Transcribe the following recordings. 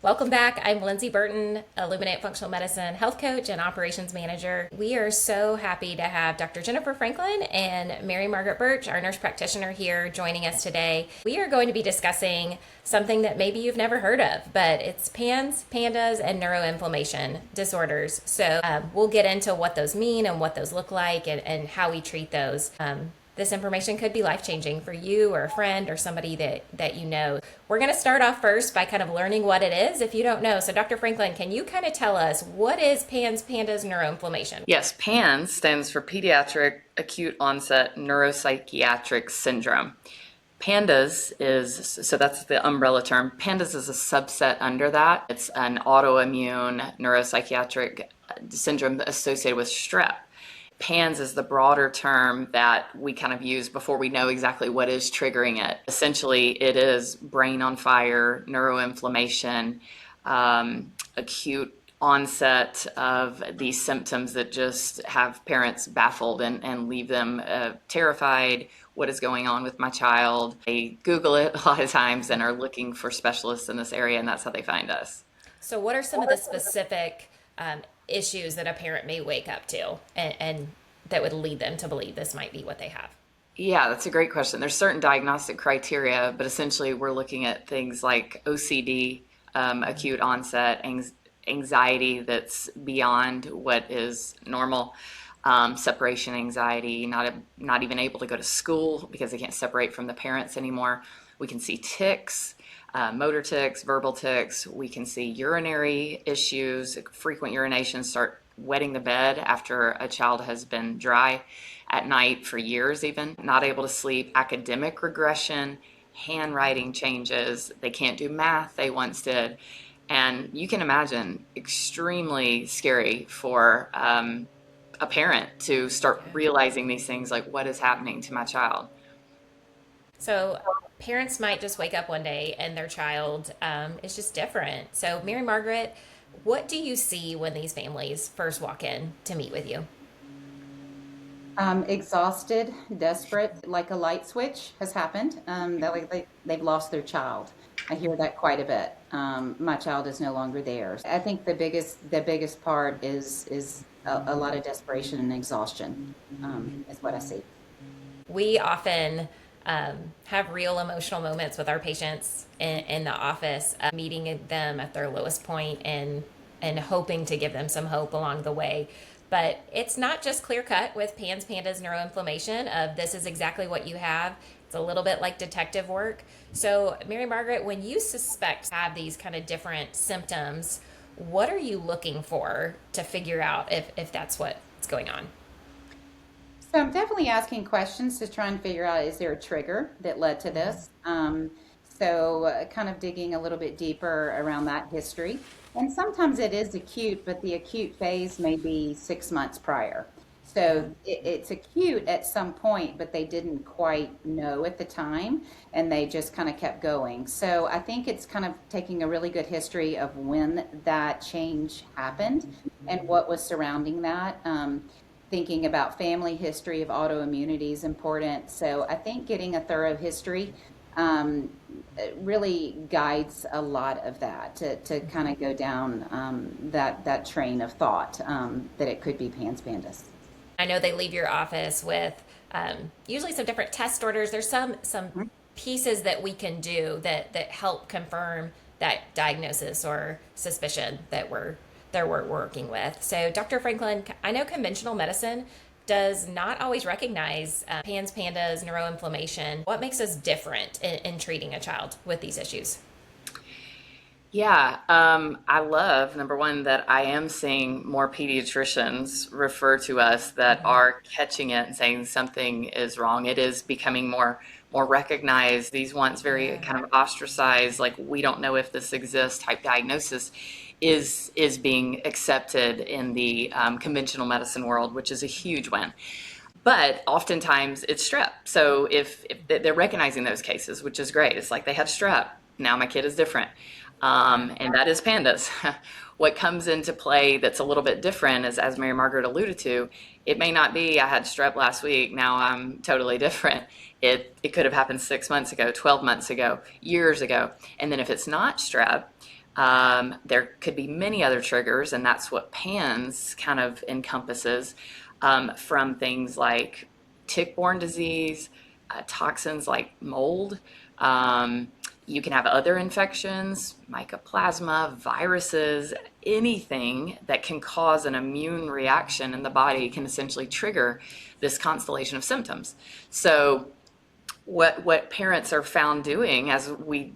Welcome back. I'm Lindsay Burton, Illuminate Functional Medicine health coach and operations manager. We are so happy to have Dr. Jennifer Franklin and Mary Margaret Burch, our nurse practitioner, here joining us today. We are going to be discussing something that maybe you've never heard of, but it's PANS, PANDAS, and neuroinflammation disorders. So we'll get into what those mean and what those look like and how we treat those. This information could be life-changing for you or a friend or somebody that you know. We're going to start off first by kind of learning what it is if you don't know. So Dr. Franklin, can you kind of tell us what is PANS, PANDAS, neuroinflammation? Yes, PANS stands for Pediatric Acute Onset Neuropsychiatric Syndrome. PANDAS so that's the umbrella term. PANDAS is a subset under that. It's an autoimmune neuropsychiatric syndrome associated with strep. PANS is the broader term that we kind of use before we know exactly what is triggering it. Essentially, it is brain on fire, neuroinflammation, acute onset of these symptoms that just have parents baffled and leave them terrified. What is going on with my child? They Google it a lot of times and are looking for specialists in this area, and that's how they find us. So what are some of the specific issues that a parent may wake up to and that would lead them to believe this might be what they have? Yeah, that's a great question. There's certain diagnostic criteria, but essentially we're looking at things like OCD, acute onset, anxiety that's beyond what is normal, separation anxiety, not even able to go to school because they can't separate from the parents anymore. We can see tics, motor tics, verbal tics. We can see urinary issues, frequent urination, start wetting the bed after a child has been dry at night for years even, not able to sleep, academic regression, handwriting changes. They can't do math they once did. And you can imagine extremely scary for a parent to start realizing these things like, what is happening to my child? So parents might just wake up one day and their child is just different. So Mary Margaret, what do you see when these families first walk in to meet with you? Exhausted, desperate, like a light switch has happened. That like they've lost their child. I hear that quite a bit. My child is no longer there. I think the biggest part is a lot of desperation and exhaustion. Is what I see. We often have real emotional moments with our patients in the office, meeting them at their lowest point and hoping to give them some hope along the way. But it's not just clear cut with PANS, PANDAS, neuroinflammation of this is exactly what you have. It's a little bit like detective work. So Mary Margaret, when you suspect have these kind of different symptoms, what are you looking for to figure out if that's what's going on? So I'm definitely asking questions to try and figure out, is there a trigger that led to this? Kind of digging a little bit deeper around that history. And sometimes it is acute, but the acute phase may be 6 months prior. So it's acute at some point, but they didn't quite know at the time, and they just kind of kept going. So I think it's kind of taking a really good history of when that change happened and what was surrounding that. Thinking about family history of autoimmunity is important. So I think getting a thorough history um, really guides a lot of that to kind of go down that train of thought that it could be PANS pandas. I know they leave your office with usually some different test orders. There's some pieces that we can do that help confirm that diagnosis or suspicion that we're working with. So, Dr. Franklin, I know conventional medicine does not always recognize PANS, PANDAS, neuroinflammation. What makes us different in treating a child with these issues? Yeah, I love, number one, that I am seeing more pediatricians refer to us that are catching it and saying something is wrong. It is becoming more recognized. These once very kind of ostracized, like we don't know if this exists type diagnosis is being accepted in the conventional medicine world, which is a huge win. But oftentimes it's strep. So if they're recognizing those cases, which is great, it's like they had strep. Now my kid is different. And that is PANDAS. What comes into play that's a little bit different is, as Mary Margaret alluded to, it may not be I had strep last week, now I'm totally different. It could have happened 6 months ago, 12 months ago, years ago. And then if it's not strep, There could be many other triggers, and that's what PANDAS kind of encompasses, from things like tick-borne disease, toxins like mold. You can have other infections, mycoplasma, viruses, anything that can cause an immune reaction in the body can essentially trigger this constellation of symptoms. So what parents are found doing, as we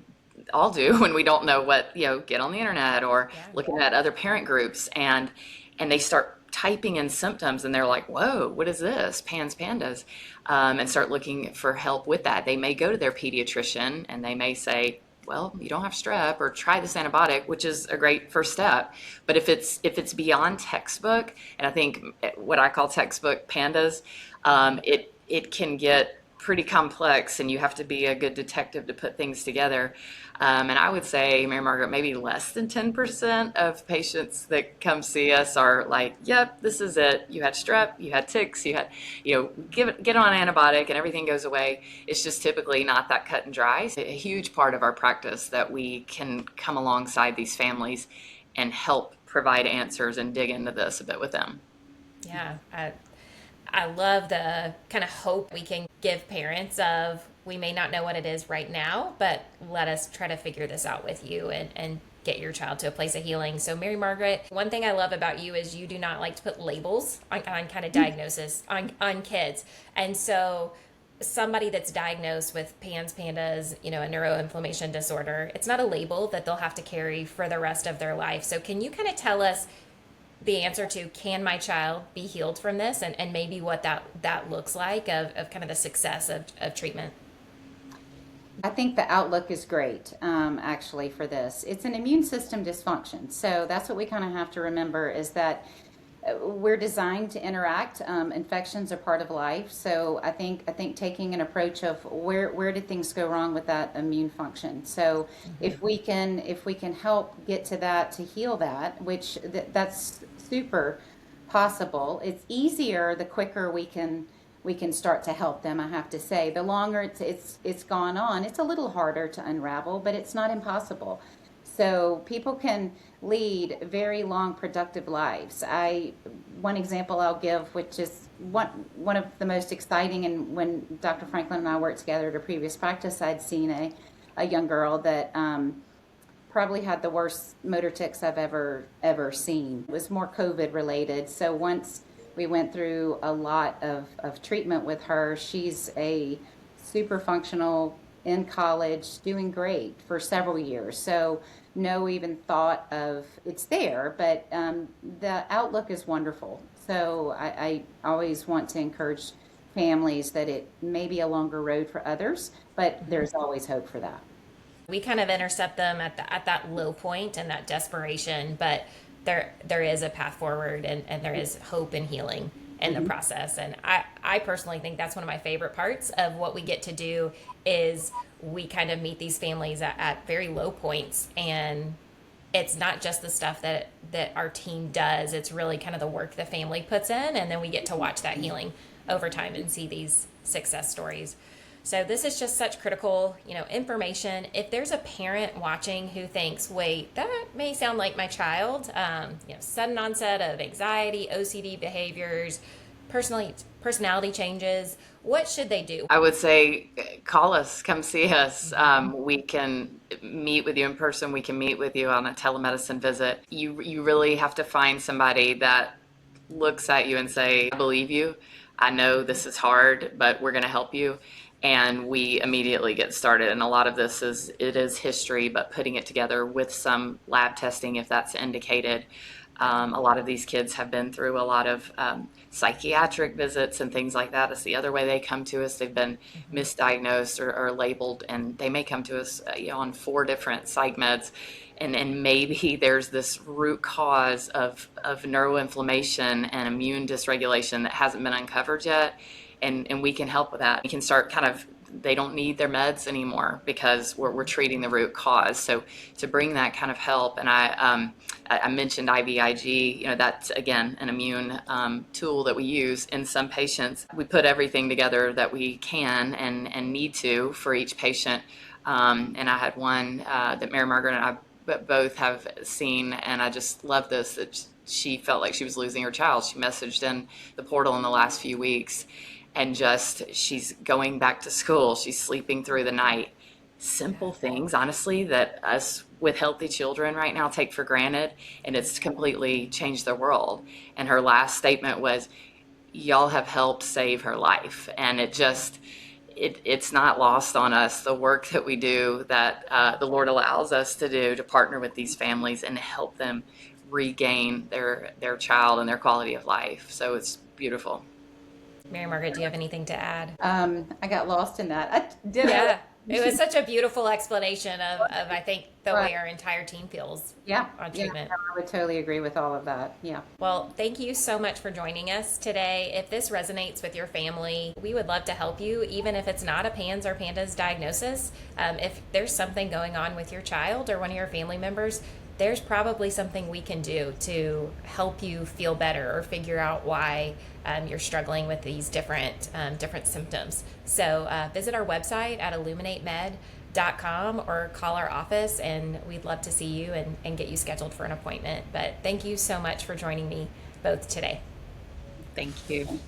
all do when we don't know what, get on the internet or looking at other parent groups, and they start typing in symptoms, and they're like, whoa, what is this? PANDAS, and start looking for help with that. They may go to their pediatrician and they may say, well, you don't have strep, or try this antibiotic, which is a great first step. But if it's beyond textbook, and I think what I call textbook PANDAS, it can get pretty complex, and you have to be a good detective to put things together. And I would say, Mary Margaret, maybe less than 10% of patients that come see us are like, yep, this is it. You had strep, you had ticks, you had, get on an antibiotic and everything goes away. It's just typically not that cut and dry. It's a huge part of our practice that we can come alongside these families and help provide answers and dig into this a bit with them. Yeah, I love the kind of hope we can give parents of, we may not know what it is right now, but let us try to figure this out with you and get your child to a place of healing. So Mary Margaret, one thing I love about you is you do not like to put labels on kind of diagnosis on kids. And so somebody that's diagnosed with PANDAS, a neuroinflammation disorder, it's not a label that they'll have to carry for the rest of their life. So can you kind of tell us the answer to, can my child be healed from this, and maybe what that looks like of kind of the success of treatment? I think the outlook is great, actually, for this. It's an immune system dysfunction. So that's what we kind of have to remember, is that we're designed to interact. Infections are part of life. So I think taking an approach of where did things go wrong with that immune function. So if we can help get to that, to heal that, which that's super possible. It's easier the quicker we can start to help them, I have to say. The longer it's gone on, it's a little harder to unravel, but it's not impossible. So people can lead very long, productive lives. One example I'll give, which is one of the most exciting, and when Dr. Franklin and I worked together at a previous practice, I'd seen a young girl that probably had the worst motor tics I've ever seen. It was more COVID related. So once we went through a lot of treatment with her, she's a super functional, in college, doing great for several years. So no even thought of it's there, but the outlook is wonderful. So I always want to encourage families that it may be a longer road for others, but there's always hope for that. We kind of intercept them at that low point and that desperation, but there is a path forward, and there is hope and healing in the process. And I personally think that's one of my favorite parts of what we get to do, is we kind of meet these families at very low points, and it's not just the stuff that our team does, it's really kind of the work the family puts in, and then we get to watch that healing over time and see these success stories. So this is just such critical, information. If there's a parent watching who thinks, wait, that may sound like my child, sudden onset of anxiety, OCD behaviors, personality changes, what should they do? I would say, call us, come see us. We can meet with you in person. We can meet with you on a telemedicine visit. You really have to find somebody that looks at you and say, I believe you. I know this is hard, but we're going to help you. And we immediately get started. And a lot of this is history, but putting it together with some lab testing if that's indicated. A lot of these kids have been through a lot of psychiatric visits and things like that. It's the other way they come to us. They've been misdiagnosed or labeled, and they may come to us on 4 different psych meds. And maybe there's this root cause of neuroinflammation and immune dysregulation that hasn't been uncovered yet. And we can help with that. We can start they don't need their meds anymore because we're treating the root cause. So to bring that kind of help, and I mentioned IVIG, that's again an immune tool that we use in some patients. We put everything together that we can and need to for each patient. And I had one that Mary Margaret and I but both have seen, and I just love this, that she felt like she was losing her child. She messaged in the portal in the last few weeks, and just she's going back to school. She's sleeping through the night. Simple things, honestly, that us with healthy children right now take for granted, and it's completely changed their world. And her last statement was, y'all have helped save her life. And it's not lost on us, the work that we do, that the Lord allows us to do, to partner with these families and help them regain their child and their quality of life. So it's beautiful. Mary Margaret, do you have anything to add? I got lost in that. I did. Yeah. It was such a beautiful explanation of I think, the way our entire team feels Yeah. on treatment. Yeah, I would totally agree with all of that. Yeah. Well, thank you so much for joining us today. If this resonates with your family, we would love to help you, even if it's not a PANS or PANDAS diagnosis. If there's something going on with your child or one of your family members, there's probably something we can do to help you feel better or figure out why you're struggling with these different symptoms. So visit our website at illuminatemed.com or call our office, and we'd love to see you and get you scheduled for an appointment. But thank you so much for joining me both today. Thank you.